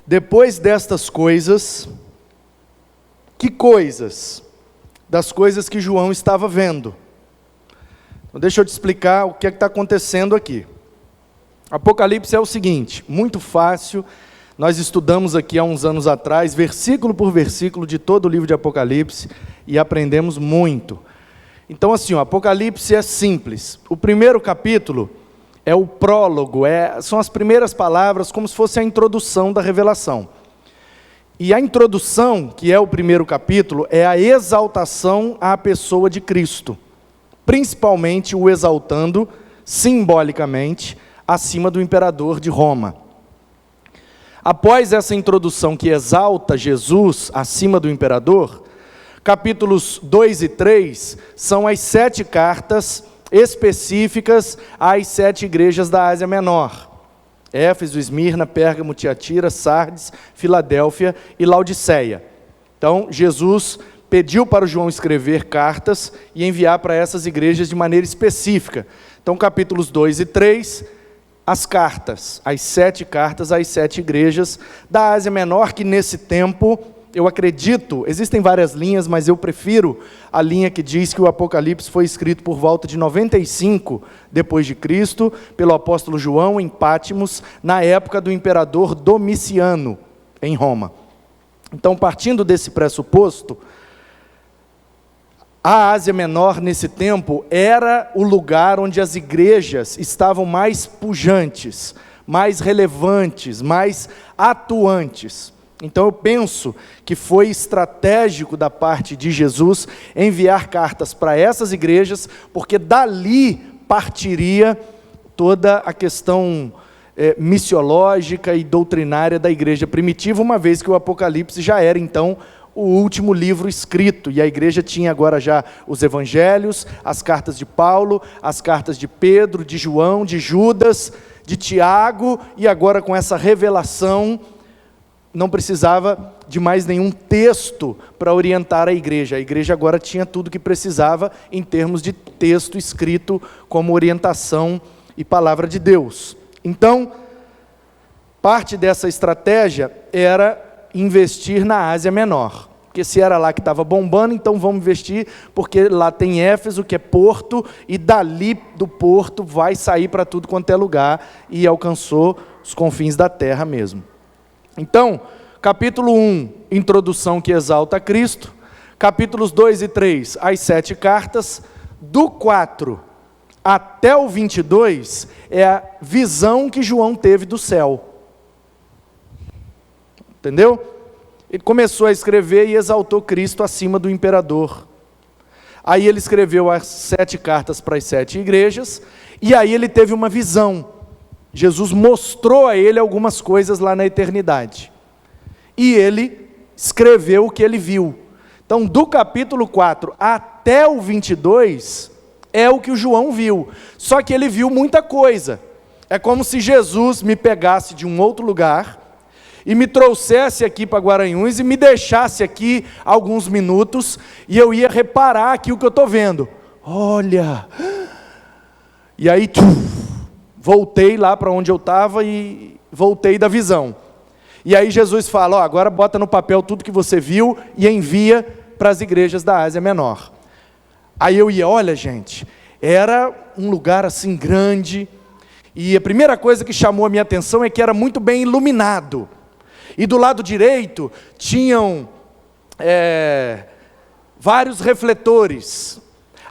Depois destas coisas, que coisas? Das coisas que João estava vendo. Então, deixa eu te explicar o que é que está acontecendo aqui. Apocalipse é o seguinte, muito fácil, nós estudamos aqui há uns anos atrás, versículo por versículo de todo o livro de Apocalipse, e aprendemos muito. Então assim, o Apocalipse é simples. O primeiro capítulo é o prólogo, são as primeiras palavras, como se fosse a introdução da revelação. E a introdução, que é o primeiro capítulo, é a exaltação à pessoa de Cristo, principalmente o exaltando simbolicamente acima do imperador de Roma. Após essa introdução que exalta Jesus acima do imperador, capítulos 2 e 3 são as 7 cartas específicas às 7 igrejas da Ásia Menor: Éfeso, Esmirna, Pérgamo, Tiatira, Sardes, Filadélfia e Laodiceia. Então, Jesus pediu para o João escrever cartas e enviar para essas igrejas de maneira específica. Então, capítulos 2 e 3, as cartas, as 7 cartas às 7 igrejas da Ásia Menor, que nesse tempo, eu acredito, existem várias linhas, mas eu prefiro a linha que diz que o Apocalipse foi escrito por volta de 95 depois de Cristo, pelo apóstolo João em Patmos, na época do imperador Domiciano, em Roma. Então, partindo desse pressuposto, a Ásia Menor, nesse tempo, era o lugar onde as igrejas estavam mais pujantes, mais relevantes, mais atuantes. Então eu penso que foi estratégico da parte de Jesus enviar cartas para essas igrejas, porque dali partiria toda a questão missiológica e doutrinária da igreja primitiva, uma vez que o Apocalipse já era então o último livro escrito, e a igreja tinha agora já os evangelhos, as cartas de Paulo, as cartas de Pedro, de João, de Judas, de Tiago, e agora com essa revelação, não precisava de mais nenhum texto para orientar a igreja agora tinha tudo que precisava em termos de texto escrito como orientação e palavra de Deus. Então, parte dessa estratégia era investir na Ásia Menor, porque se era lá que estava bombando, então vamos investir, porque lá tem Éfeso, que é porto, e dali do porto vai sair para tudo quanto é lugar, e alcançou os confins da terra mesmo. Então, capítulo 1, introdução que exalta Cristo, capítulos 2 e 3, as 7 cartas, do 4 até o 22, é a visão que João teve do céu. Entendeu? Ele começou a escrever e exaltou Cristo acima do imperador. Aí ele escreveu as 7 cartas para as 7 igrejas, e aí ele teve uma visão. Jesus mostrou a ele algumas coisas lá na eternidade. E ele escreveu o que ele viu. Então, do capítulo 4 até o 22, é o que o João viu. Só que ele viu muita coisa. É como se Jesus me pegasse de um outro lugar e me trouxesse aqui para Guaranhuns e me deixasse aqui alguns minutos, e eu ia reparar aqui o que eu estou vendo. Olha! E aí, voltei lá para onde eu estava e voltei da visão. E aí Jesus fala, agora bota no papel tudo que você viu e envia para as igrejas da Ásia Menor. Aí eu ia, olha gente, era um lugar assim grande, e a primeira coisa que chamou a minha atenção é que era muito bem iluminado. E do lado direito tinham vários refletores.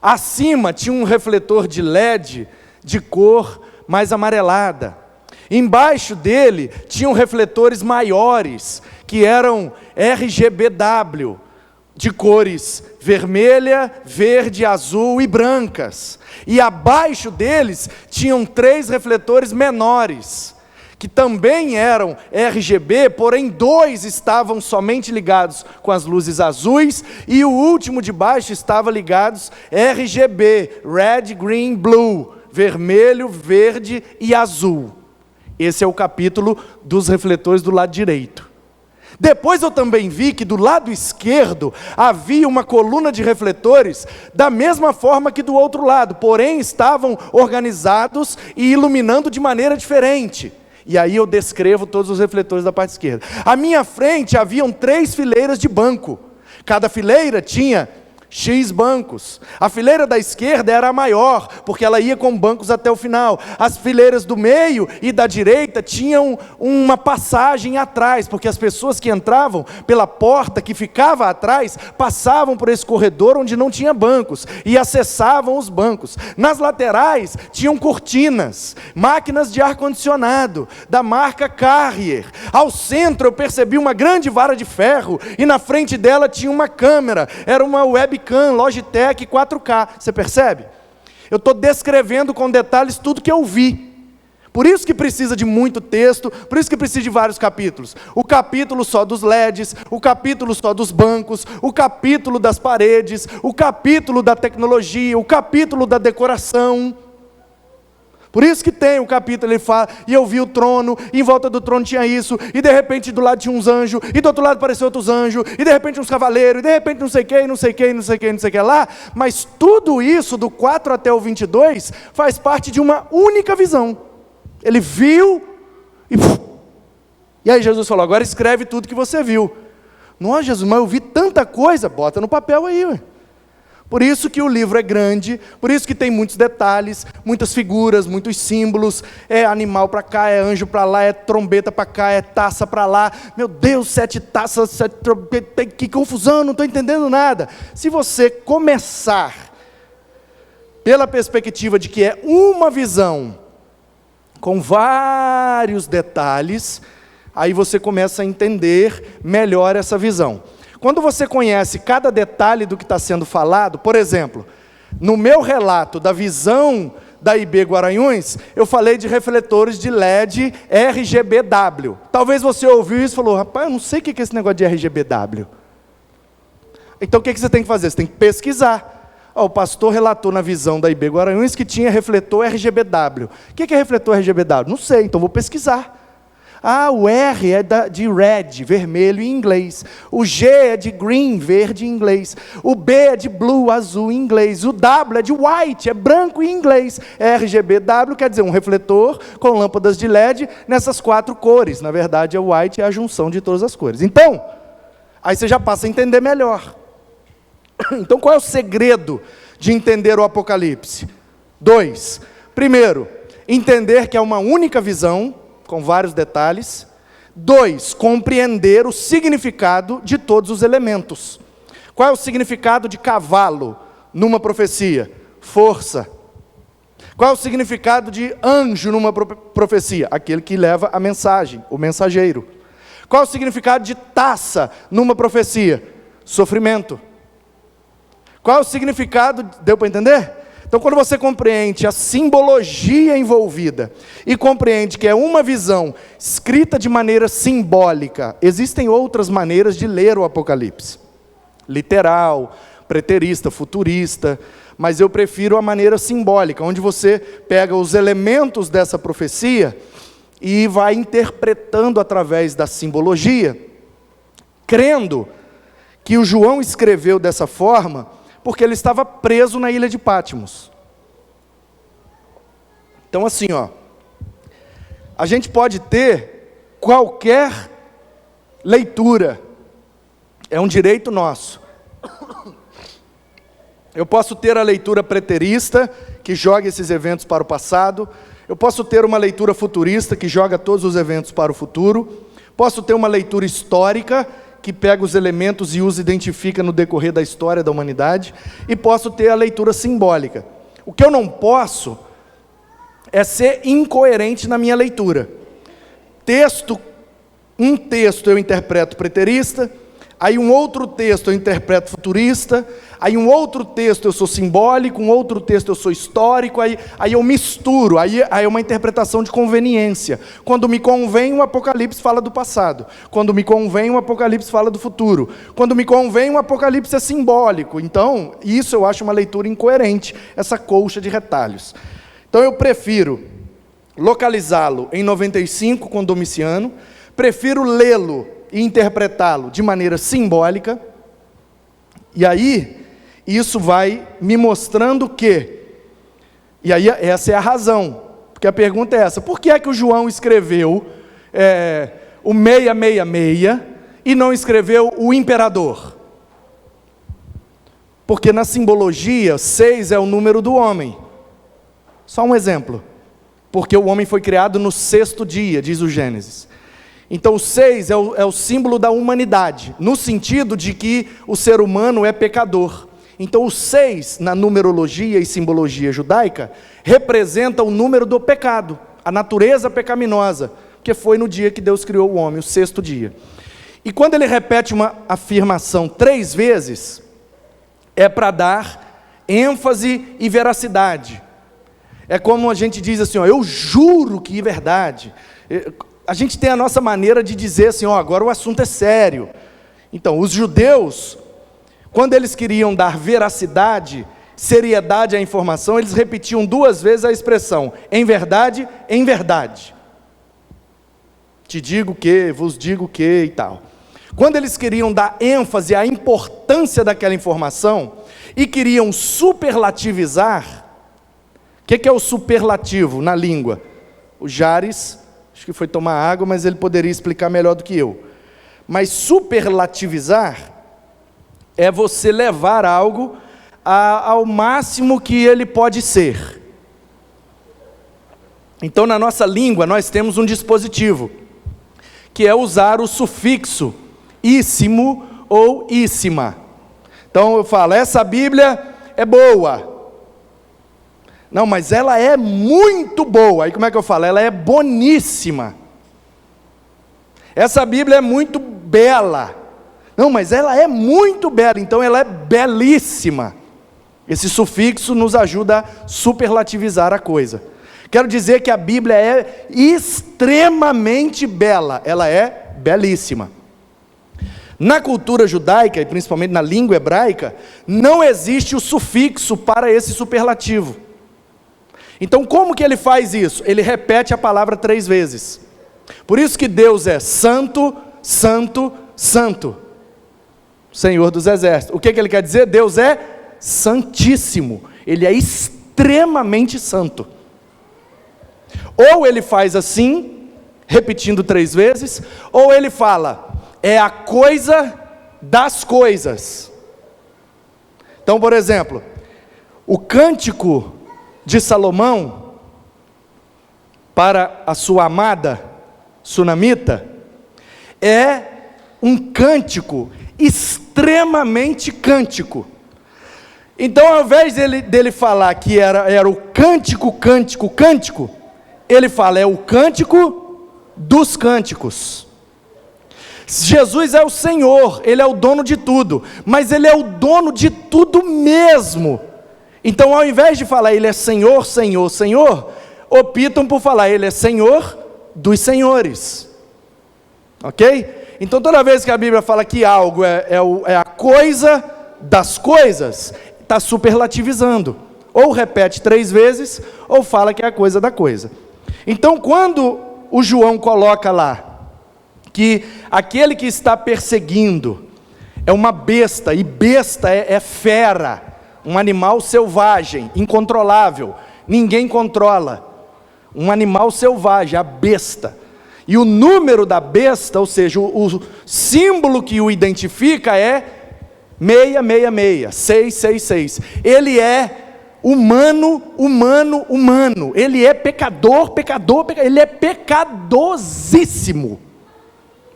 Acima tinha um refletor de LED de cor mais amarelada. Embaixo dele tinham refletores maiores, que eram RGBW, de cores vermelha, verde, azul e brancas. E abaixo deles tinham 3 refletores menores, que também eram RGB, porém 2 estavam somente ligados com as luzes azuis, e o último de baixo estava ligados RGB, Red, Green, Blue, vermelho, verde e azul. Esse é o capítulo dos refletores do lado direito. Depois eu também vi que do lado esquerdo havia uma coluna de refletores da mesma forma que do outro lado, porém estavam organizados e iluminando de maneira diferente. E aí eu descrevo todos os refletores da parte esquerda. À minha frente haviam 3 fileiras de banco. Cada fileira tinha X bancos. A fileira da esquerda era a maior, porque ela ia com bancos até o final. As fileiras do meio e da direita tinham uma passagem atrás, porque as pessoas que entravam pela porta que ficava atrás, passavam por esse corredor onde não tinha bancos, e acessavam os bancos. Nas laterais tinham cortinas, máquinas de ar-condicionado, da marca Carrier. Ao centro eu percebi uma grande vara de ferro, e na frente dela tinha uma câmera, era uma webcam Logitech 4K, você percebe? Eu estou descrevendo com detalhes tudo que eu vi. Por isso que precisa de muito texto, por isso que precisa de vários capítulos. O capítulo só dos LEDs, o capítulo só dos bancos, o capítulo das paredes, o capítulo da tecnologia, o capítulo da decoração. Por isso que tem o capítulo, ele fala, e eu vi o trono, e em volta do trono tinha isso, e de repente do lado tinha uns anjos, e do outro lado apareceu outros anjos, e de repente uns cavaleiros, e de repente não sei quem, não sei quem, não sei quem, não sei quem lá, mas tudo isso, do 4 até o 22, faz parte de uma única visão. Ele viu, e aí Jesus falou, agora escreve tudo que você viu. Nossa, Jesus, mas eu vi tanta coisa, bota no papel aí, ué. Por isso que o livro é grande, por isso que tem muitos detalhes, muitas figuras, muitos símbolos, é animal para cá, é anjo para lá, é trombeta para cá, é taça para lá. Meu Deus, 7 taças, 7 trombetas, que confusão, não estou entendendo nada. Se você começar pela perspectiva de que é uma visão com vários detalhes, aí você começa a entender melhor essa visão. Quando você conhece cada detalhe do que está sendo falado, por exemplo, no meu relato da visão da IB Guaranhuns, eu falei de refletores de LED RGBW. Talvez você ouviu isso e falou, rapaz, eu não sei o que é esse negócio de RGBW. Então o que você tem que fazer? Você tem que pesquisar. O pastor relatou na visão da IB Guaranhuns que tinha refletor RGBW. O que é refletor RGBW? Não sei, então vou pesquisar. O R é de red, vermelho em inglês. O G é de green, verde em inglês. O B é de blue, azul em inglês. O W é de white, é branco em inglês. RGBW quer dizer um refletor com lâmpadas de LED nessas 4 cores. Na verdade, o white é a junção de todas as cores. Então, aí você já passa a entender melhor. Então, qual é o segredo de entender o Apocalipse? 2. Primeiro, entender que é uma única visão, com vários detalhes. 2, compreender o significado de todos os elementos. Qual é o significado de cavalo numa profecia? Força. Qual é o significado de anjo numa profecia? Aquele que leva a mensagem, o mensageiro. Qual é o significado de taça numa profecia? Sofrimento. Qual é o significado, deu para entender? Então, quando você compreende a simbologia envolvida e compreende que é uma visão escrita de maneira simbólica, existem outras maneiras de ler o Apocalipse. Literal, preterista, futurista, mas eu prefiro a maneira simbólica, onde você pega os elementos dessa profecia e vai interpretando através da simbologia, crendo que o João escreveu dessa forma, porque ele estava preso na ilha de Patmos. Então assim, a gente pode ter qualquer leitura, é um direito nosso. Eu posso ter a leitura preterista, que joga esses eventos para o passado. Eu posso ter uma leitura futurista, que joga todos os eventos para o futuro. Posso ter uma leitura histórica, que pega os elementos e os identifica no decorrer da história da humanidade, e posso ter a leitura simbólica. O que eu não posso é ser incoerente na minha leitura. Um texto eu interpreto preterista, aí um outro texto eu interpreto futurista, aí um outro texto eu sou simbólico, um outro texto eu sou histórico, aí eu misturo, aí é uma interpretação de conveniência. Quando me convém, o Apocalipse fala do passado. Quando me convém, o Apocalipse fala do futuro. Quando me convém, o Apocalipse é simbólico. Então, isso eu acho uma leitura incoerente, essa colcha de retalhos. Então eu prefiro localizá-lo em 95 com Domiciano, prefiro lê-lo e interpretá-lo de maneira simbólica, e aí isso vai me mostrando que, e aí essa é a razão, Porque a pergunta é essa: por que é que o João escreveu o 666 e não escreveu o imperador? Porque na simbologia, 6 é o número do homem. Só um exemplo. Porque o homem foi criado no 6º dia, diz o Gênesis. Então o 6 é o símbolo da humanidade, no sentido de que o ser humano é pecador. Então o 6, na numerologia e simbologia judaica, representa o número do pecado, a natureza pecaminosa, que foi no dia que Deus criou o homem, o 6º dia. E quando ele repete uma afirmação 3 vezes, é para dar ênfase e veracidade. É como a gente diz assim, eu juro que é verdade. A gente tem a nossa maneira de dizer assim, agora o assunto é sério. Então, os judeus, quando eles queriam dar veracidade, seriedade à informação, eles repetiam 2 vezes a expressão, em verdade, em verdade. Te digo que, vos digo que e tal. Quando eles queriam dar ênfase à importância daquela informação e queriam superlativizar, o que é o superlativo na língua? O Jares, acho que foi tomar água, mas ele poderia explicar melhor do que eu. Mas superlativizar é você levar algo ao máximo que ele pode ser. Então, na nossa língua, nós temos um dispositivo, que é usar o sufixo íssimo ou íssima. Então, eu falo, essa Bíblia é boa. Não, mas ela é muito boa. Aí como é que eu falo? Ela é boníssima. Essa Bíblia é muito bela. Não, mas ela é muito bela, então ela é belíssima. Esse sufixo nos ajuda a superlativizar a coisa. Quero dizer que a Bíblia é extremamente bela, ela é belíssima. Na cultura judaica, e principalmente na língua hebraica, não existe o sufixo para esse superlativo. Então como que ele faz isso? Ele repete a palavra 3 vezes. Por isso que Deus é santo, santo, santo, Senhor dos exércitos. O que ele quer dizer? Deus é santíssimo, ele é extremamente santo. Ou ele faz assim, repetindo 3 vezes, ou ele fala, é a coisa das coisas. Então, por exemplo, o cântico de Salomão para a sua amada sunamita é um cântico extremamente cântico. Então, ao invés dele falar que era o cântico, cântico, cântico, ele fala, é o cântico dos cânticos. Jesus é o Senhor, ele é o dono de tudo, mas ele é o dono de tudo mesmo. Então, ao invés de falar ele é Senhor, Senhor, Senhor, optam por falar ele é Senhor dos senhores. Ok? Então, toda vez que a Bíblia fala que algo é a coisa das coisas, está superlativizando. Ou repete 3 vezes, ou fala que é a coisa da coisa. Então, quando o João coloca lá, que aquele que está perseguindo é uma besta, e besta é fera, um animal selvagem, incontrolável, ninguém controla, um animal selvagem, a besta, e o número da besta, ou seja, o símbolo que o identifica é 666, 666, ele é humano, humano, humano, ele é pecador, ele é pecadosíssimo,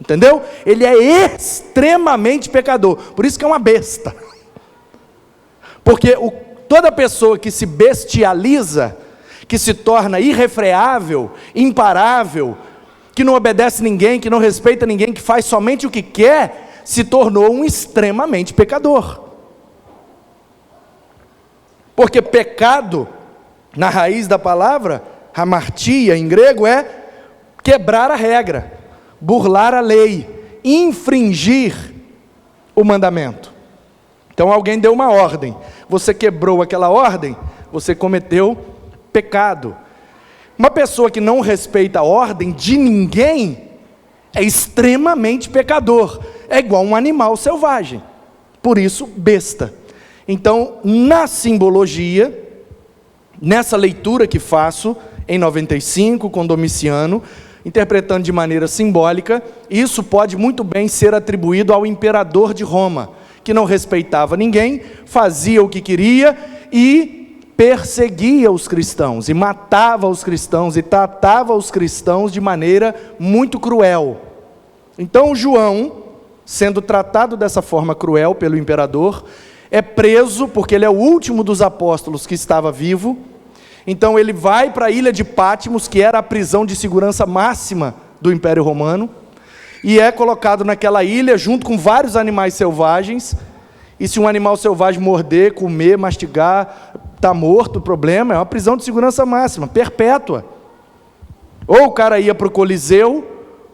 entendeu? Ele é extremamente pecador, por isso que é uma besta, porque toda pessoa que se bestializa, que se torna irrefreável, imparável, que não obedece ninguém, que não respeita ninguém, que faz somente o que quer, se tornou um extremamente pecador. Porque pecado, na raiz da palavra, hamartia em grego, é quebrar a regra, burlar a lei, infringir o mandamento. Então alguém deu uma ordem, você quebrou aquela ordem, você cometeu pecado. Uma pessoa que não respeita a ordem de ninguém é extremamente pecador, é igual um animal selvagem, por isso besta. Então, na simbologia, nessa leitura que faço, em 95 com Domiciano, interpretando de maneira simbólica. Isso pode muito bem ser atribuído ao imperador de Roma, que não respeitava ninguém, fazia o que queria e perseguia os cristãos, e matava os cristãos, e tratava os cristãos de maneira muito cruel. Então João, sendo tratado dessa forma cruel pelo imperador, é preso, porque ele é o último dos apóstolos que estava vivo. Então ele vai para a ilha de Patmos, que era a prisão de segurança máxima do Império Romano, e é colocado naquela ilha junto com vários animais selvagens. E se um animal selvagem morder, comer, mastigar, está morto, o problema é uma prisão de segurança máxima, perpétua. Ou o cara ia para o Coliseu,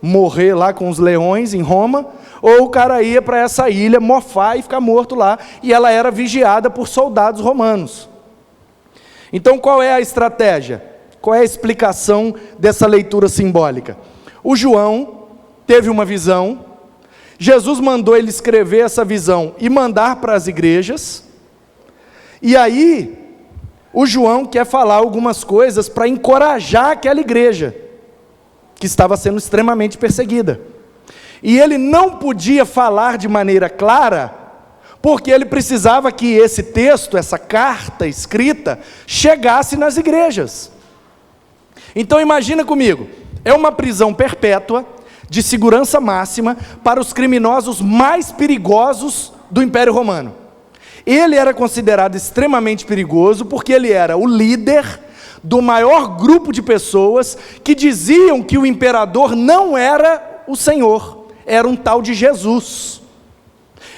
morrer lá com os leões em Roma, ou o cara ia para essa ilha mofar e ficar morto lá, e ela era vigiada por soldados romanos. Então qual é a estratégia? Qual é a explicação dessa leitura simbólica? O João teve uma visão, Jesus mandou ele escrever essa visão e mandar para as igrejas, e aí o João quer falar algumas coisas para encorajar aquela igreja, que estava sendo extremamente perseguida. E ele não podia falar de maneira clara, porque ele precisava que esse texto, essa carta escrita, chegasse nas igrejas. Então imagina comigo, é uma prisão perpétua, de segurança máxima, para os criminosos mais perigosos do Império Romano. Ele era considerado extremamente perigoso, porque ele era o líder do maior grupo de pessoas que diziam que o imperador não era o Senhor, era um tal de Jesus.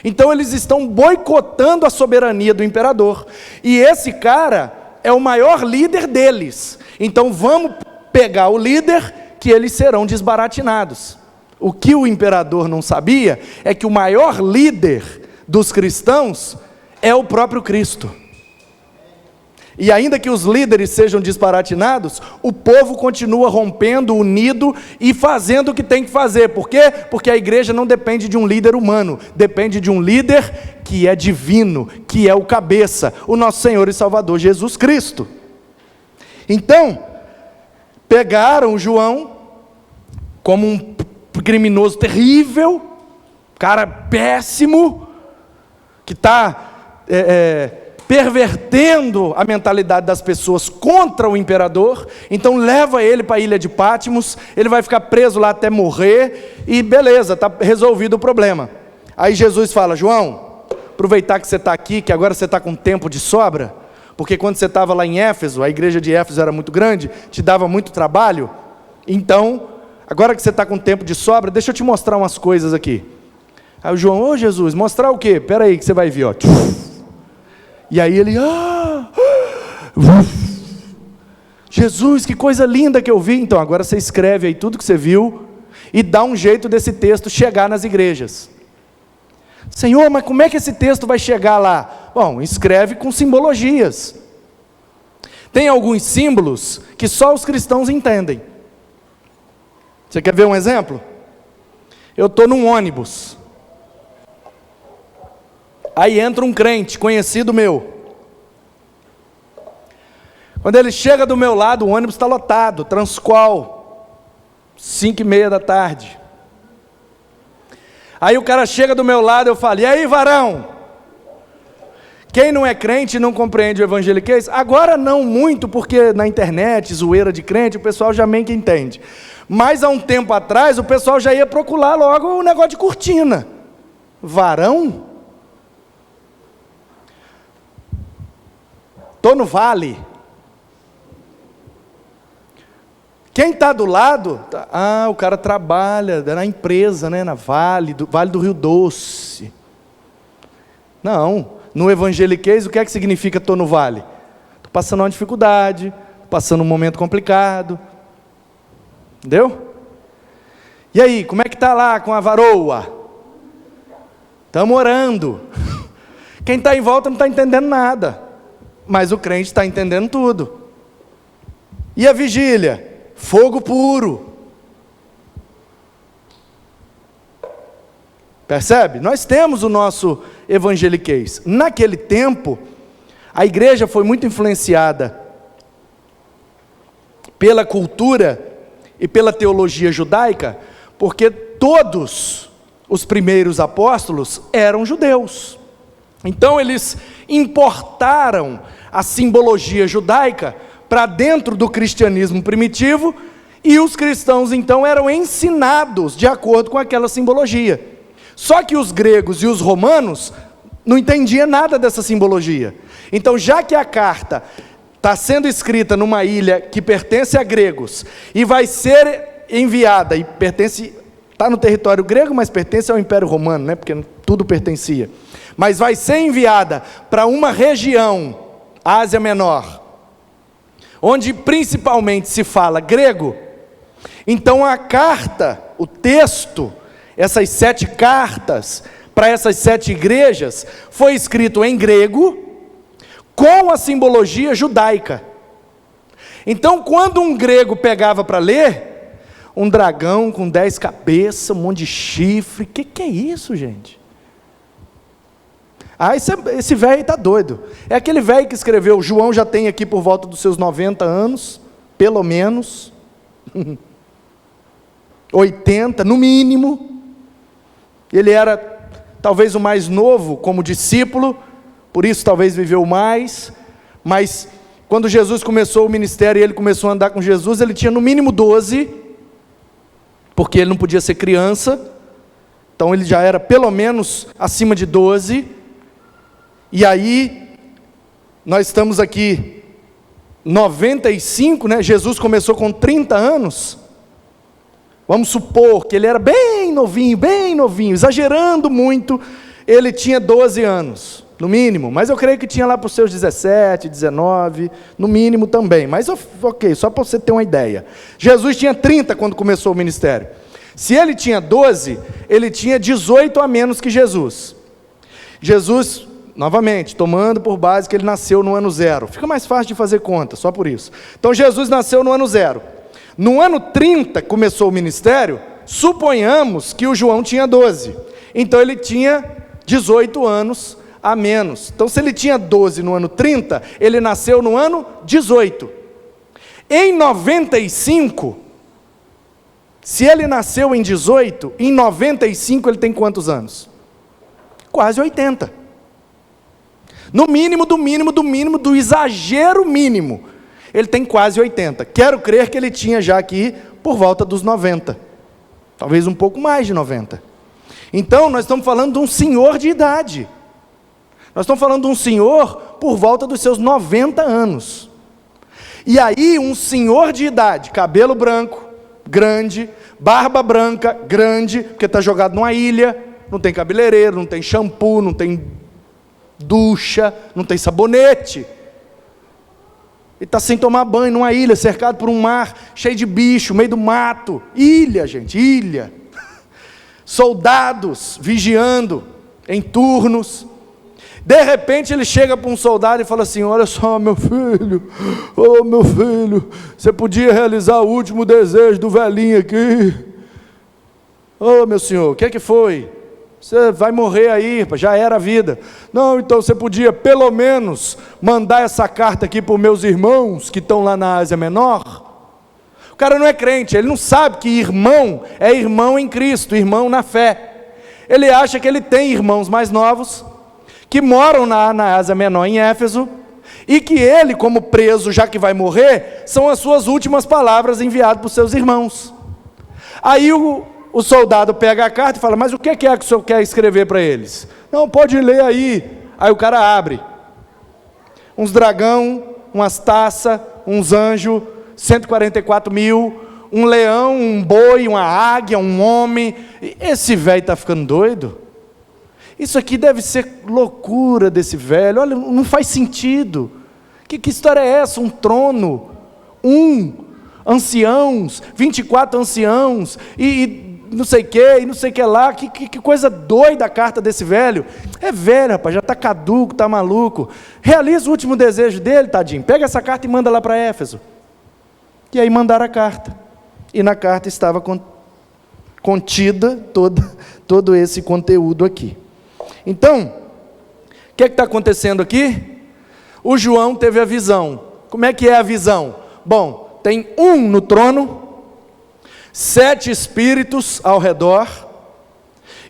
Então eles estão boicotando a soberania do imperador, e esse cara é o maior líder deles. Então vamos pegar o líder, que eles serão desbaratinados. O que o imperador não sabia é que o maior líder dos cristãos é o próprio Cristo. E ainda que os líderes sejam desbaratinados, o povo continua rompendo, unido e fazendo o que tem que fazer. Por quê? Porque a igreja não depende de um líder humano, depende de um líder que é divino, que é o cabeça, o nosso Senhor e Salvador Jesus Cristo. Então, pegaram João como um criminoso terrível, cara péssimo, que está pervertendo a mentalidade das pessoas contra o imperador. Então leva ele para a ilha de Patmos, ele vai ficar preso lá até morrer, e beleza, está resolvido o problema. Aí Jesus fala: João, aproveitar que você está aqui, que agora você está com tempo de sobra, porque quando você estava lá em Éfeso, a igreja de Éfeso era muito grande, te dava muito trabalho, então, agora que você está com tempo de sobra, deixa eu te mostrar umas coisas aqui. Aí o João: ô Jesus, mostrar o quê? Espera aí que você vai ver, ó. E aí ele, Jesus, que coisa linda que eu vi. Então agora você escreve aí tudo que você viu, e dá um jeito desse texto chegar nas igrejas. Senhor, mas como é que esse texto vai chegar lá? Bom, escreve com simbologias. Tem alguns símbolos que só os cristãos entendem. Você quer ver um exemplo? Eu estou num ônibus, aí entra um crente, conhecido meu. Quando ele chega do meu lado, o ônibus está lotado, Transqual, 5:30 da tarde. Aí o cara chega do meu lado, eu falo: e aí, varão? Quem não é crente não compreende o evangeliquez? Agora não muito, porque na internet, zoeira de crente, o pessoal já meio que entende. Mas há um tempo atrás, o pessoal já ia procurar logo o negócio de cortina. Varão? Estou no vale. Quem está do lado, o cara trabalha na empresa, né, na Vale do Rio Doce. Não, no evangeliquez, o que é que significa estou no vale? Estou passando uma dificuldade, passando um momento complicado. Entendeu? E aí, como é que está lá com a varoa? Estamos orando. Quem está em volta não está entendendo nada, mas o crente está entendendo tudo. E a vigília? Fogo puro. Percebe? Nós temos o nosso evangeliquez. Naquele tempo, a igreja foi muito influenciada pela cultura e pela teologia judaica, porque todos os primeiros apóstolos eram judeus. Então eles importaram a simbologia judaica para dentro do cristianismo primitivo, e os cristãos então eram ensinados de acordo com aquela simbologia. Só que os gregos e os romanos não entendiam nada dessa simbologia. Então, já que a carta está sendo escrita numa ilha que pertence a gregos, e vai ser enviada, e está no território grego, mas pertence ao Império Romano, né? Porque tudo pertencia. Mas vai ser enviada para uma região, Ásia Menor, onde principalmente se fala grego. Então a carta, o texto, essas 7 cartas, para essas 7 igrejas, foi escrito em grego, com a simbologia judaica. Então, quando um grego pegava para ler, um dragão com 10 cabeças, um monte de chifre, que é isso, gente? Ah, esse velho está doido. É aquele velho que escreveu, João já tem aqui por volta dos seus 90 anos, pelo menos, 80 no mínimo. Ele era talvez o mais novo como discípulo, por isso talvez viveu mais, mas quando Jesus começou o ministério e ele começou a andar com Jesus, ele tinha no mínimo 12, porque ele não podia ser criança, então ele já era pelo menos acima de 12, e aí, nós estamos aqui, 95, né? Jesus começou com 30 anos, vamos supor que ele era bem novinho, exagerando muito, ele tinha 12 anos, no mínimo, mas eu creio que tinha lá para os seus 17, 19, no mínimo também, mas ok, só para você ter uma ideia. Jesus tinha 30 quando começou o ministério. Se ele tinha 12, ele tinha 18 a menos que Jesus. Jesus, novamente, tomando por base que ele nasceu no ano 0. Fica mais fácil de fazer conta, só por isso. Então Jesus nasceu no ano 0. No ano 30 começou o ministério, suponhamos que o João tinha 12. Então ele tinha 18 anos a menos. Então, se ele tinha 12 no ano 30, ele nasceu no ano 18. Em 95, se ele nasceu em 18, em 95 ele tem quantos anos? Quase 80. No mínimo, do exagero mínimo, ele tem quase 80. Quero crer que ele tinha já aqui por volta dos 90. Talvez um pouco mais de 90. Então, nós estamos falando de um senhor de idade. Nós estamos falando de um senhor por volta dos seus 90 anos. E aí, um senhor de idade, cabelo branco, grande, barba branca, grande, porque está jogado numa ilha, não tem cabeleireiro, não tem shampoo, não tem ducha, não tem sabonete. Ele está sem tomar banho numa ilha, cercado por um mar, cheio de bicho, meio do mato. Ilha, gente, ilha. Soldados vigiando em turnos. De repente ele chega para um soldado e fala assim: olha só, meu filho, você podia realizar o último desejo do velhinho aqui? Meu senhor, o que é que foi? Você vai morrer aí, já era a vida. Não, então você podia pelo menos mandar essa carta aqui para os meus irmãos que estão lá na Ásia Menor? O cara não é crente, ele não sabe que irmão é irmão em Cristo, irmão na fé. Ele acha que ele tem irmãos mais novos, que moram na Ásia Menor, em Éfeso, e que ele, como preso, já que vai morrer, são as suas últimas palavras enviadas para os seus irmãos. Aí o soldado pega a carta e fala: mas o que é que o senhor quer escrever para eles? Não, pode ler aí. Aí o cara abre. Uns dragão, umas taças, uns anjos, 144 mil, um leão, um boi, uma águia, um homem. Esse velho está ficando doido? Isso aqui deve ser loucura desse velho. Olha, não faz sentido. Que história é essa? Um trono, anciãos, 24 anciãos, e não sei o que, e não sei o que lá. Que coisa doida a carta desse velho. É velho, rapaz, já está caduco, está maluco. Realiza o último desejo dele, tadinho. Pega essa carta e manda lá para Éfeso. E aí mandaram a carta. E na carta estava contida todo esse conteúdo aqui. Então, o que está acontecendo aqui? O João teve a visão. Como é que é a visão? Bom, tem um no trono, 7 espíritos ao redor,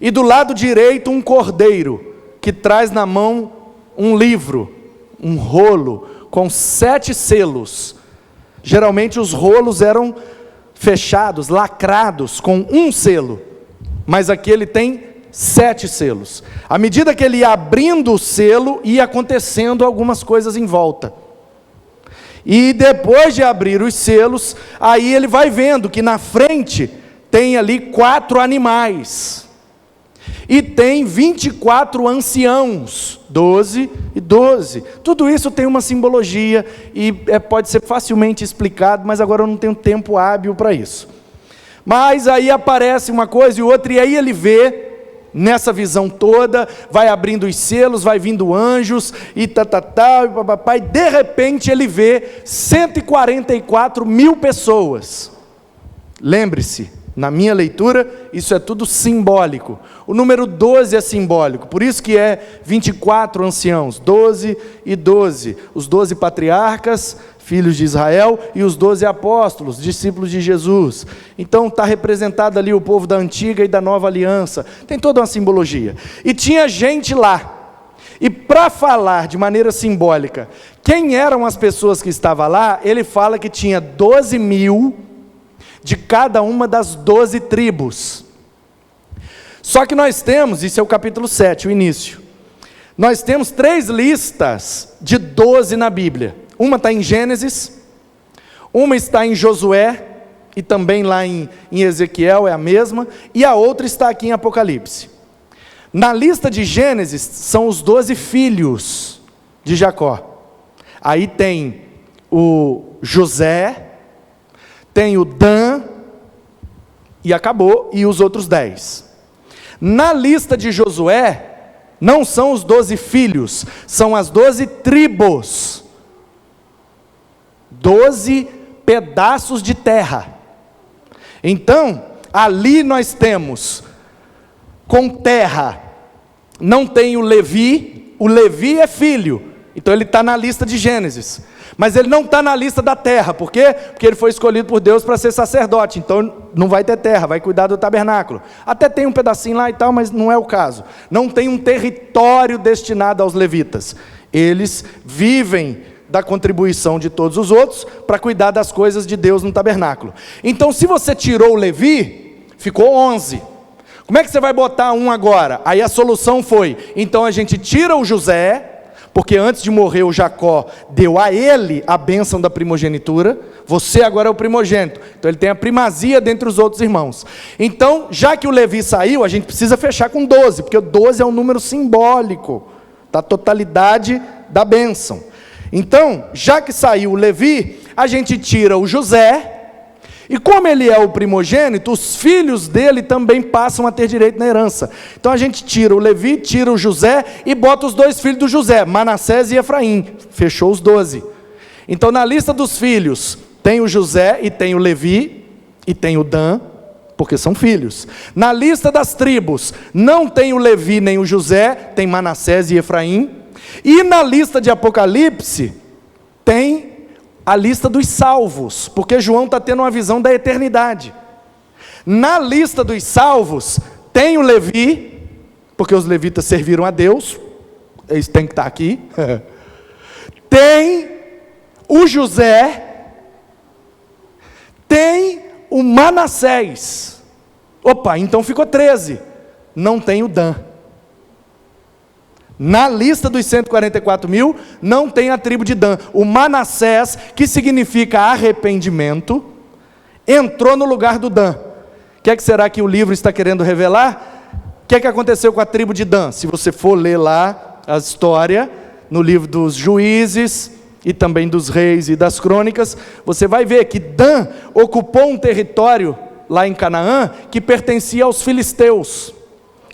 e do lado direito um cordeiro, que traz na mão um livro, um rolo, com 7 selos. Geralmente os rolos eram fechados, lacrados, com um selo, mas aqui ele tem 7 selos. À medida que ele ia abrindo o selo, ia acontecendo algumas coisas em volta. E depois de abrir os selos, aí ele vai vendo que na frente tem ali 4 animais. E tem 24 anciãos, 12 e 12. Tudo isso tem uma simbologia e pode ser facilmente explicado, mas agora eu não tenho tempo hábil para isso. Mas aí aparece uma coisa e outra, e aí ele vê, nessa visão toda, vai abrindo os selos, vai vindo anjos, e e papapá, e de repente ele vê 144 mil pessoas. Lembre-se, na minha leitura, isso é tudo simbólico. O número 12 é simbólico, por isso que é 24 anciãos, 12 e 12. Os 12 patriarcas, filhos de Israel, e os 12 apóstolos, discípulos de Jesus. Então está representado ali o povo da antiga e da nova aliança. Tem toda uma simbologia. E tinha gente lá. E para falar de maneira simbólica, quem eram as pessoas que estavam lá, ele fala que tinha 12 mil de cada uma das 12 tribos. Só que nós temos, isso é o capítulo 7, o início, nós temos 3 listas de 12 na Bíblia. Uma está em Gênesis, uma está em Josué, e também lá em Ezequiel é a mesma, e a outra está aqui em Apocalipse. Na lista de Gênesis são os 12 filhos de Jacó. Aí tem o José, tem o Dan, e acabou, e os outros 10. Na lista de Josué, não são os 12 filhos, são as 12 tribos, 12 pedaços de terra. Então, ali nós temos, com terra, não tem o Levi é filho, então ele está na lista de Gênesis, mas ele não está na lista da terra. Por quê? Porque ele foi escolhido por Deus para ser sacerdote, então não vai ter terra, vai cuidar do tabernáculo. Até tem um pedacinho lá e tal, mas não é o caso. Não tem um território destinado aos levitas. Eles vivem da contribuição de todos os outros para cuidar das coisas de Deus no tabernáculo. Então, se você tirou o Levi, ficou 11. Como é que você vai botar um agora? Aí a solução foi, então a gente tira o José, porque antes de morrer o Jacó deu a ele a bênção da primogenitura. Você agora é o primogênito, então ele tem a primazia dentre os outros irmãos. Então, já que o Levi saiu, a gente precisa fechar com 12, porque o 12 é um número simbólico da totalidade da bênção. Então, já que saiu o Levi, a gente tira o José, e como ele é o primogênito, os filhos dele também passam a ter direito na herança. Então a gente tira o Levi, tira o José e bota os 2 filhos do José, Manassés e Efraim. Fechou os 12. Então na lista dos filhos tem o José e tem o Levi e tem o Dan, porque são filhos. Na lista das tribos não tem o Levi nem o José, tem Manassés e Efraim. E na lista de Apocalipse tem a lista dos salvos, porque João está tendo uma visão da eternidade. Na lista dos salvos tem o Levi, porque os levitas serviram a Deus, eles têm que estar aqui. Tem o José, tem o Manassés. Opa, então ficou 13. Não tem o Dan. Na lista dos 144 mil, não tem a tribo de Dan. O Manassés, que significa arrependimento, entrou no lugar do Dan. O que será que o livro está querendo revelar? O que aconteceu com a tribo de Dan? Se você for ler lá a história, no livro dos Juízes, e também dos Reis e das Crônicas, você vai ver que Dan ocupou um território lá em Canaã, que pertencia aos filisteus.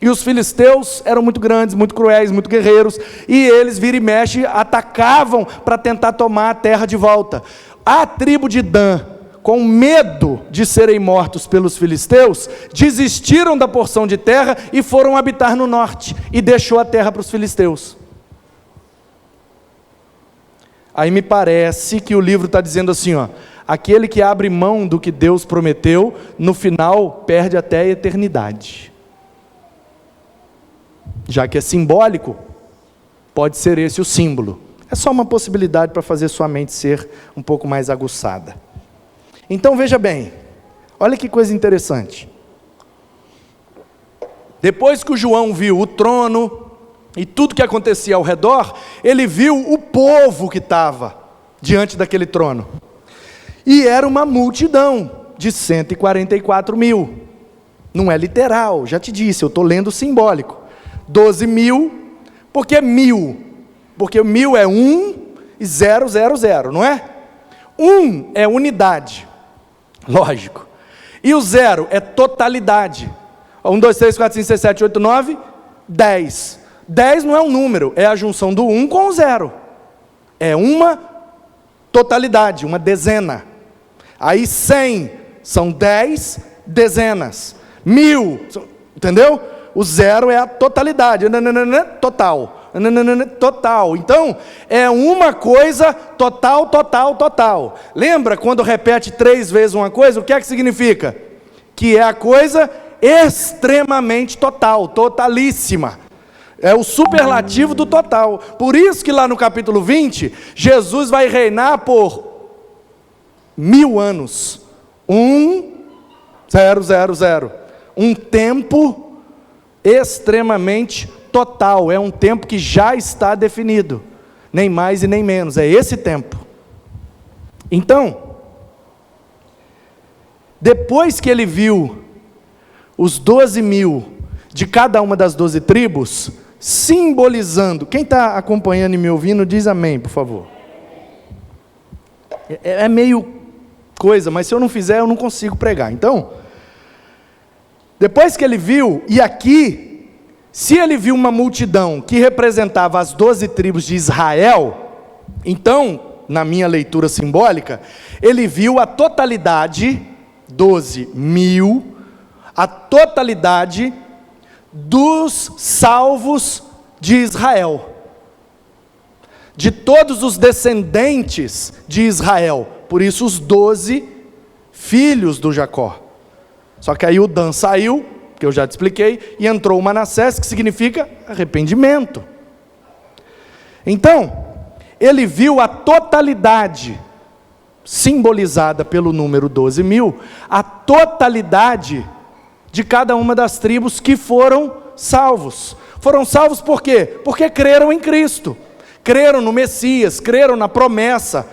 E os filisteus eram muito grandes, muito cruéis, muito guerreiros, e eles, vira e mexe, atacavam para tentar tomar a terra de volta. A tribo de Dan, com medo de serem mortos pelos filisteus, desistiram da porção de terra e foram habitar no norte, e deixou a terra para os filisteus. Aí me parece que o livro está dizendo assim, ó, aquele que abre mão do que Deus prometeu, no final perde até a eternidade. Já que é simbólico, pode ser esse o símbolo. É só uma possibilidade para fazer sua mente ser um pouco mais aguçada. Então veja bem, olha que coisa interessante. Depois que o João viu o trono e tudo que acontecia ao redor, ele viu o povo que estava diante daquele trono. E era uma multidão de 144 mil. Não é literal, já te disse, eu estou lendo simbólico. 12 mil, porque 1000? Porque 1000 é 1 e 000, não é? 1 é unidade, lógico. E o 0 é totalidade. 1, 2, 3, 4, 5, 6, 7, 8, 9, 10. 10 não é um número, é a junção do 1 com o 0. É uma totalidade, uma dezena. Aí 100 são 10 dezenas. 1000, entendeu? O 0 é a totalidade, total. Total. Então, é uma coisa total, total, total. Lembra quando repete 3 vezes uma coisa? O que é que significa? Que é a coisa extremamente total, totalíssima. É o superlativo do total. Por isso que lá no capítulo 20, Jesus vai reinar por 1000 anos. 1,000. Um tempo extremamente total. É um tempo que já está definido. Nem mais e nem menos. É esse tempo. Então, depois que ele viu os 12 mil de cada uma das 12 tribos, simbolizando, quem está acompanhando e me ouvindo, diz amém, por favor. É meio coisa, mas se eu não fizer, eu não consigo pregar. Então, depois que ele viu, e aqui, se ele viu uma multidão que representava as 12 tribos de Israel, então, na minha leitura simbólica, ele viu a totalidade, 12 mil, a totalidade dos salvos de Israel, de todos os descendentes de Israel, por isso os 12 filhos do Jacó. Só que aí o Dan saiu, que eu já te expliquei, e entrou o Manassés, que significa arrependimento. Então, ele viu a totalidade, simbolizada pelo número 12 mil, a totalidade de cada uma das tribos que foram salvos. Foram salvos por quê? Porque creram em Cristo, creram no Messias, creram na promessa,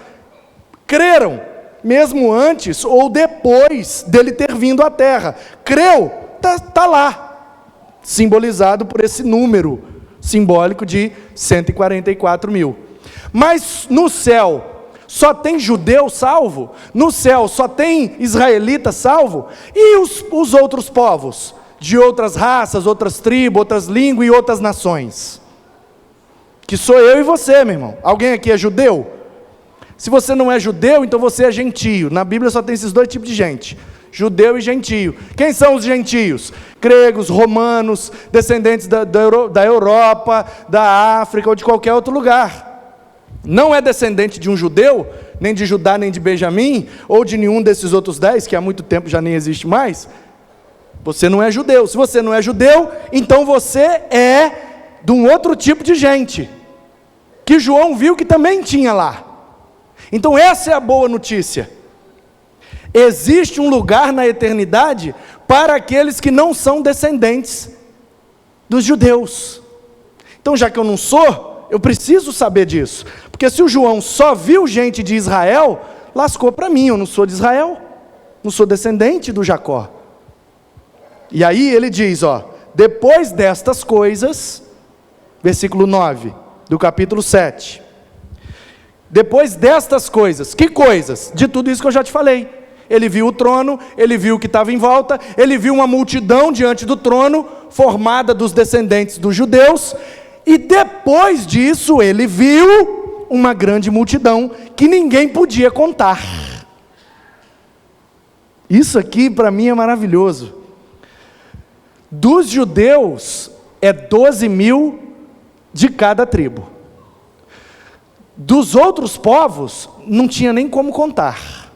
creram, mesmo antes ou depois dele ter vindo à terra. Creu, está lá, simbolizado por esse número simbólico de 144 mil. Mas no céu, só tem judeu salvo? No céu só tem israelita salvo? E os outros povos? De outras raças, outras tribos, outras línguas e outras nações? Que sou eu e você, meu irmão. Alguém aqui é judeu? Se você não é judeu, então você é gentio. Na Bíblia só tem esses dois tipos de gente: judeu e gentio. Quem são os gentios? Gregos, romanos, descendentes da Europa, da África ou de qualquer outro lugar. Não é descendente de um judeu, nem de Judá, nem de Benjamim, ou de nenhum desses outros 10, que há muito tempo já nem existe mais. Você não é judeu. Se você não é judeu, então você é de um outro tipo de gente, que João viu que também tinha lá. Então essa é a boa notícia. Existe um lugar na eternidade para aqueles que não são descendentes dos judeus. Então, já que eu não sou, eu preciso saber disso. Porque se o João só viu gente de Israel, lascou para mim, eu não sou de Israel, não sou descendente do Jacó. E aí ele diz, depois destas coisas, versículo 9, do capítulo 7. Depois destas coisas, que coisas? De tudo isso que eu já te falei. Ele viu o trono, ele viu o que estava em volta, ele viu uma multidão diante do trono, formada dos descendentes dos judeus, e depois disso ele viu uma grande multidão que ninguém podia contar. Isso aqui para mim é maravilhoso. Dos judeus é 12 mil de cada tribo. Dos outros povos não tinha nem como contar.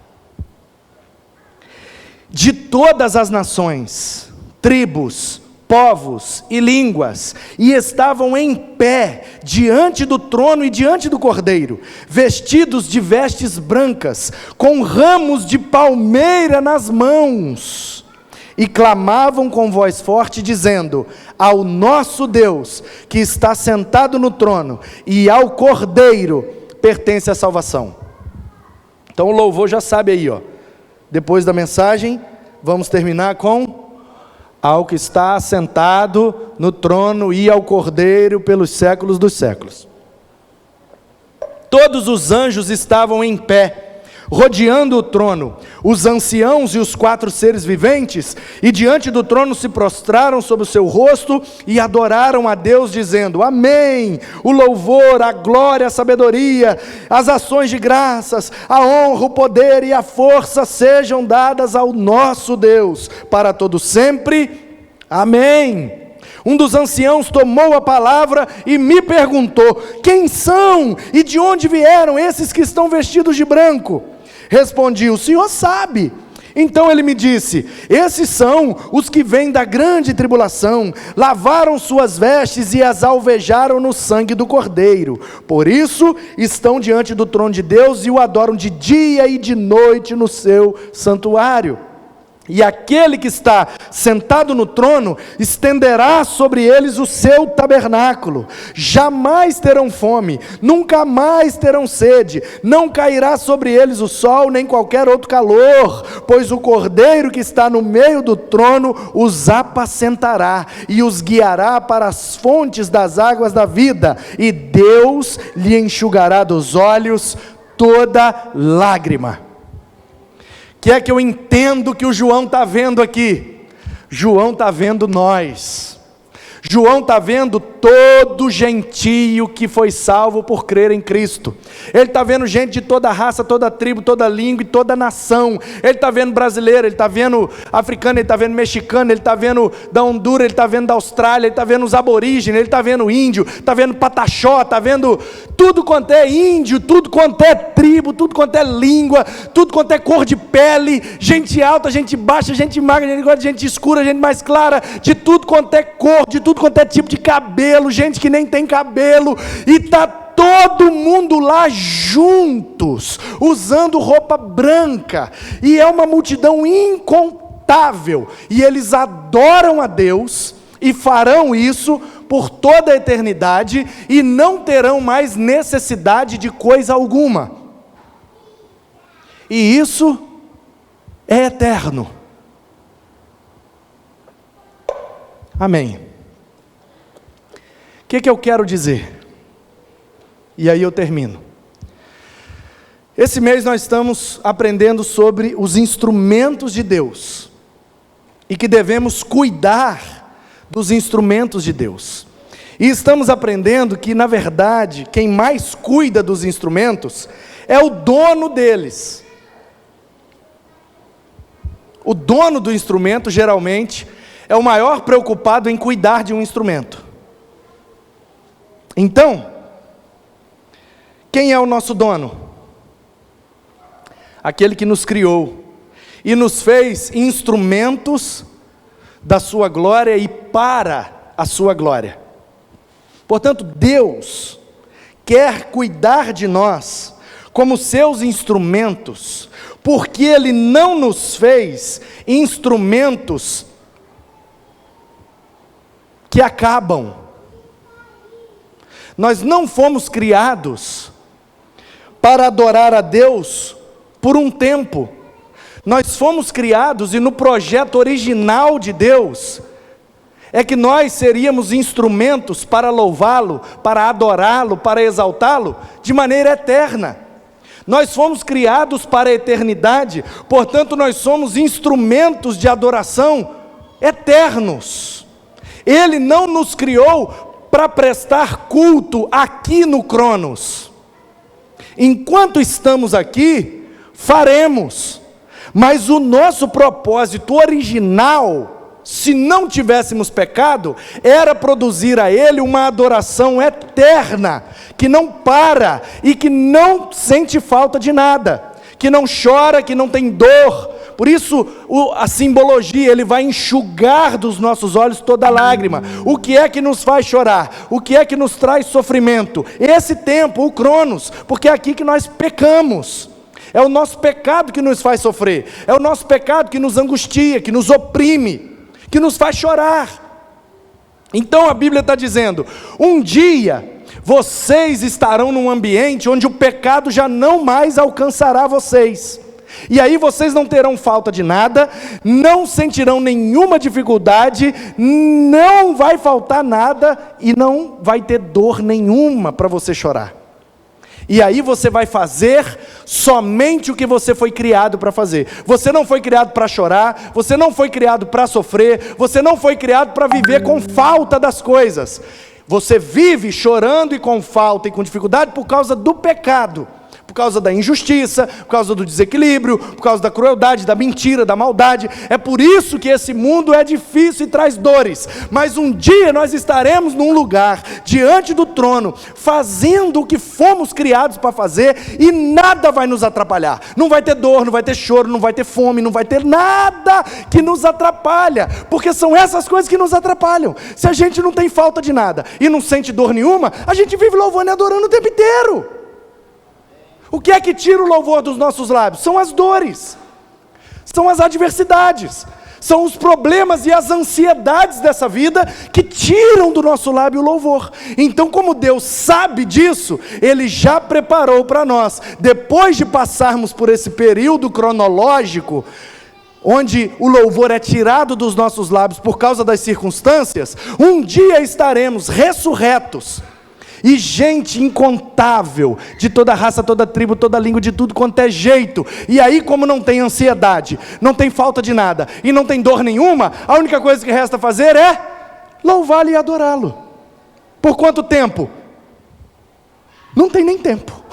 todas as nações, tribos, povos e línguas, e estavam em pé diante do trono e diante do Cordeiro, vestidos de vestes brancas, com ramos de palmeira nas mãos, e clamavam com voz forte, dizendo: ao nosso Deus, que está sentado no trono, e ao Cordeiro pertence a salvação. Então o louvor já sabe aí, ó. Depois da mensagem, vamos terminar com: ao que está sentado no trono e ao Cordeiro pelos séculos dos séculos. Todos os anjos estavam em pé, rodeando o trono, os anciãos e os 4 seres viventes, e diante do trono se prostraram sobre o seu rosto e adoraram a Deus, dizendo: amém, o louvor, a glória, a sabedoria, as ações de graças, a honra, o poder e a força sejam dadas ao nosso Deus, para todo sempre, amém. Um dos anciãos tomou a palavra e me perguntou: quem são e de onde vieram esses que estão vestidos de branco? Respondi: o Senhor sabe. Então ele me disse: esses são os que vêm da grande tribulação, lavaram suas vestes e as alvejaram no sangue do Cordeiro. Por isso estão diante do trono de Deus e o adoram de dia e de noite no seu santuário. E aquele que está sentado no trono estenderá sobre eles o seu tabernáculo. Jamais terão fome, nunca mais terão sede, não cairá sobre eles o sol nem qualquer outro calor, pois o Cordeiro que está no meio do trono os apacentará e os guiará para as fontes das águas da vida, e Deus lhe enxugará dos olhos toda lágrima. Que é que eu entendo que o João está vendo aqui? João está vendo nós. João está vendo todo gentio que foi salvo por crer em Cristo. Ele está vendo gente de toda raça, toda tribo, toda língua e toda nação. Ele está vendo brasileiro, ele está vendo africano, ele está vendo mexicano, ele está vendo da Honduras, ele está vendo da Austrália, ele está vendo os aborígenes, ele está vendo índio, está vendo pataxó, está vendo tudo quanto é índio, tudo quanto é tribo, tudo quanto é língua, tudo quanto é cor de pele, gente alta, gente baixa, gente magra, gente escura, gente mais clara, de tudo quanto é cor, de tudo quanto é tipo de cabelo, gente que nem tem cabelo, e está todo mundo lá juntos, usando roupa branca, e é uma multidão incontável, e eles adoram a Deus, e farão isso por toda a eternidade, e não terão mais necessidade de coisa alguma, e isso é eterno. Amém. O que eu quero dizer? E aí eu termino. Esse mês nós estamos aprendendo sobre os instrumentos de Deus, e que devemos cuidar dos instrumentos de Deus. E estamos aprendendo que, na verdade, quem mais cuida dos instrumentos é o dono deles. O dono do instrumento, geralmente, é o maior preocupado em cuidar de um instrumento. Então, quem é o nosso dono? Aquele que nos criou e nos fez instrumentos da sua glória e para a sua glória. Portanto, Deus quer cuidar de nós como seus instrumentos, porque Ele não nos fez instrumentos que acabam. Nós não fomos criados para adorar a Deus por um tempo. Nós fomos criados, e no projeto original de Deus, é que nós seríamos instrumentos para louvá-lo, para adorá-lo, para exaltá-lo, de maneira eterna. Nós fomos criados para a eternidade, portanto nós somos instrumentos de adoração eternos. Ele não nos criou para prestar culto aqui no Cronos. Enquanto estamos aqui, faremos, mas o nosso propósito original, se não tivéssemos pecado, era produzir a Ele uma adoração eterna, que não para e que não sente falta de nada, que não chora, que não tem dor, Por isso, a simbologia, ele vai enxugar dos nossos olhos toda lágrima. O que é que nos faz chorar? O que é que nos traz sofrimento? Esse tempo, o Cronos, porque é aqui que nós pecamos. É o nosso pecado que nos faz sofrer. É o nosso pecado que nos angustia, que nos oprime, que nos faz chorar. Então a Bíblia está dizendo, um dia vocês estarão num ambiente onde o pecado já não mais alcançará vocês. E aí vocês não terão falta de nada, não sentirão nenhuma dificuldade, não vai faltar nada e não vai ter dor nenhuma para você chorar. E aí você vai fazer somente o que você foi criado para fazer. Você não foi criado para chorar, você não foi criado para sofrer, você não foi criado para viver com falta das coisas. Você vive chorando e com falta e com dificuldade por causa do pecado, por causa da injustiça, por causa do desequilíbrio, por causa da crueldade, da mentira, da maldade. É por isso que esse mundo é difícil e traz dores. Mas um dia nós estaremos num lugar, diante do trono, fazendo o que fomos criados para fazer, e nada vai nos atrapalhar. Não vai ter dor, não vai ter choro, não vai ter fome, não vai ter nada que nos atrapalha, porque são essas coisas que nos atrapalham. Se a gente não tem falta de nada e não sente dor nenhuma, a gente vive louvando e adorando o tempo inteiro. O que é que tira o louvor dos nossos lábios? São as dores, são as adversidades, são os problemas e as ansiedades dessa vida que tiram do nosso lábio o louvor. Então, como Deus sabe disso, Ele já preparou para nós, depois de passarmos por esse período cronológico, onde o louvor é tirado dos nossos lábios por causa das circunstâncias, um dia estaremos ressurretos. E gente incontável, de toda raça, toda tribo, toda língua, de tudo quanto é jeito. E aí, como não tem ansiedade, não tem falta de nada, e não tem dor nenhuma, a única coisa que resta fazer é louvá-lo e adorá-lo. Por quanto tempo? Não tem nem tempo.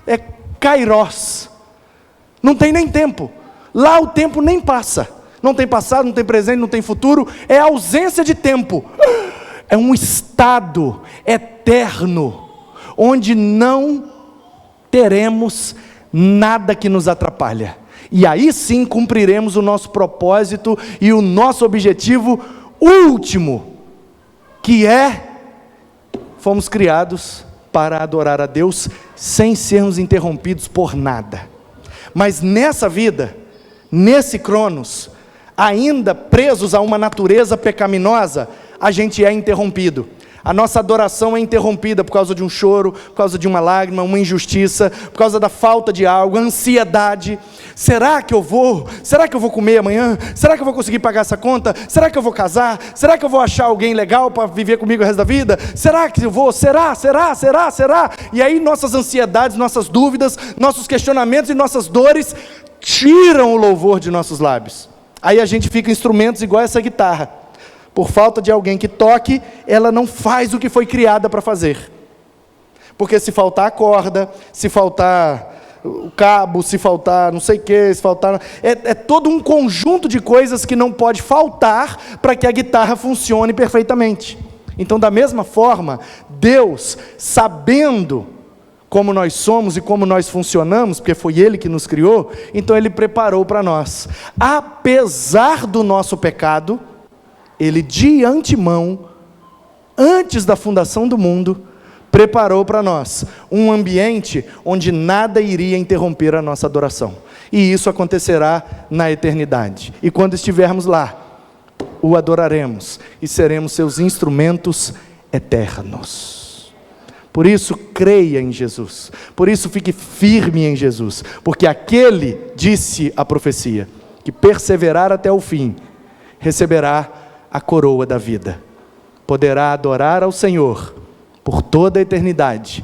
É kairos. Não tem nem tempo. Lá o tempo nem passa. Não tem passado, não tem presente, não tem futuro. É ausência de tempo. É um estado eterno, onde não teremos nada que nos atrapalha. E aí sim cumpriremos o nosso propósito e o nosso objetivo último, que é, fomos criados para adorar a Deus sem sermos interrompidos por nada. Mas nessa vida, nesse Cronos, ainda presos a uma natureza pecaminosa, a gente é interrompido. A nossa adoração é interrompida por causa de um choro, por causa de uma lágrima, uma injustiça, por causa da falta de algo, ansiedade. Será que eu vou comer amanhã? Será que eu vou conseguir pagar essa conta? Será que eu vou casar? Será que eu vou achar alguém legal para viver comigo o resto da vida? Será que eu vou? Será? E aí nossas ansiedades, nossas dúvidas, nossos questionamentos e nossas dores tiram o louvor de nossos lábios. Aí a gente fica instrumentos igual essa guitarra. Por falta de alguém que toque, ela não faz o que foi criada para fazer. Porque se faltar a corda, se faltar o cabo, se faltar não sei o que, se faltar... É todo um conjunto de coisas que não pode faltar para que a guitarra funcione perfeitamente. Então, da mesma forma, Deus, sabendo como nós somos e como nós funcionamos, porque foi Ele que nos criou, então Ele preparou para nós. Apesar do nosso pecado, Ele de antemão, antes da fundação do mundo, preparou para nós um ambiente onde nada iria interromper a nossa adoração. E isso acontecerá na eternidade. E quando estivermos lá, o adoraremos e seremos seus instrumentos eternos. Por isso, creia em Jesus. Por isso, fique firme em Jesus. Porque aquele, disse a profecia, que perseverar até o fim, receberá a coroa da vida. Poderá adorar ao Senhor por toda a eternidade,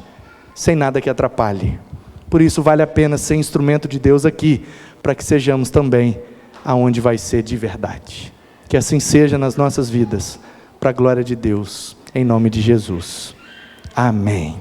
sem nada que atrapalhe. Por isso vale a pena ser instrumento de Deus aqui, para que sejamos também aonde vai ser de verdade. Que assim seja nas nossas vidas, para a glória de Deus, em nome de Jesus. Amém.